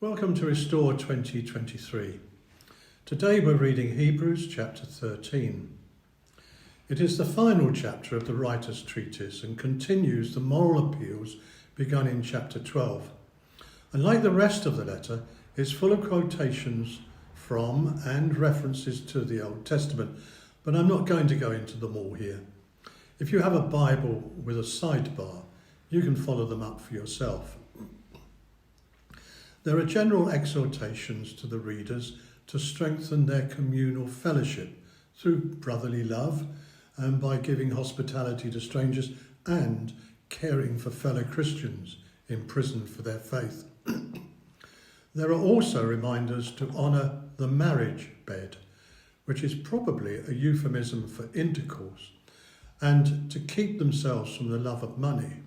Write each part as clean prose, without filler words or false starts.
Welcome to Restore 2023. Today we're reading Hebrews chapter 13. It is the final chapter of the writer's treatise and continues the moral appeals begun in chapter 12. And like the rest of the letter, it's full of quotations from and references to the Old Testament, but I'm not going to go into them all here. If you have a Bible with a sidebar, you can follow them up for yourself. There are general exhortations to the readers to strengthen their communal fellowship through brotherly love and by giving hospitality to strangers and caring for fellow Christians imprisoned for their faith. There are also reminders to honour the marriage bed, which is probably a euphemism for intercourse, and to keep themselves from the love of money.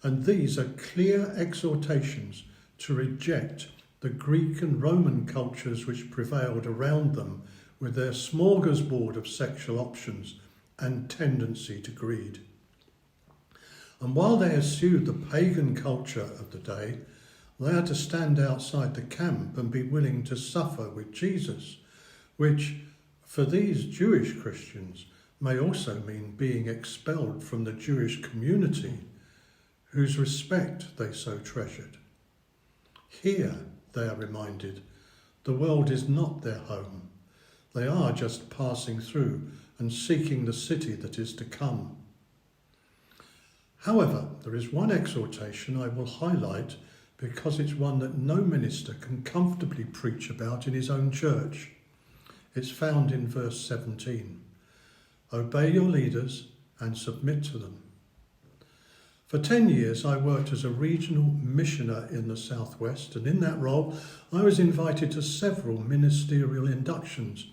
And these are clear exhortations to reject the Greek and Roman cultures which prevailed around them with their smorgasbord of sexual options and tendency to greed. And while they eschewed the pagan culture of the day, they had to stand outside the camp and be willing to suffer with Jesus, which for these Jewish Christians may also mean being expelled from the Jewish community whose respect they so treasured. Here, they are reminded, the world is not their home. They are just passing through and seeking the city that is to come. However, there is one exhortation I will highlight because it's one that no minister can comfortably preach about in his own church. It's found in verse 17. Obey your leaders and submit to them. For 10 years, I worked as a regional missioner in the Southwest, and in that role, I was invited to several ministerial inductions,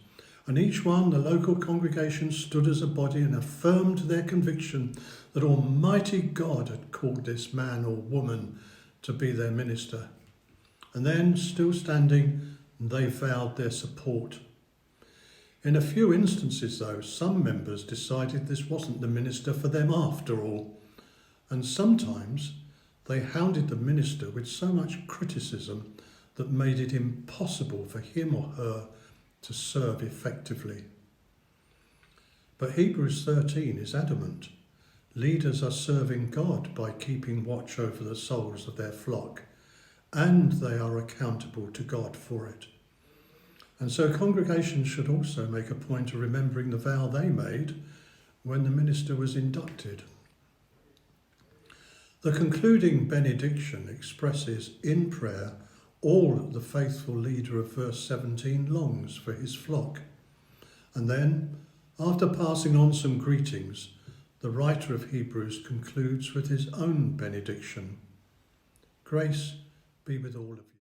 and each one the local congregation stood as a body and affirmed their conviction that Almighty God had called this man or woman to be their minister. And then, still standing, they vowed their support. In a few instances, though, some members decided this wasn't the minister for them after all. And sometimes they hounded the minister with so much criticism that made it impossible for him or her to serve effectively. But Hebrews 13 is adamant. Leaders are serving God by keeping watch over the souls of their flock, and they are accountable to God for it. And so congregations should also make a point of remembering the vow they made when the minister was inducted. The concluding benediction expresses in prayer all the faithful leader of verse 17 longs for his flock. And then, after passing on some greetings, the writer of Hebrews concludes with his own benediction. Grace be with all of you.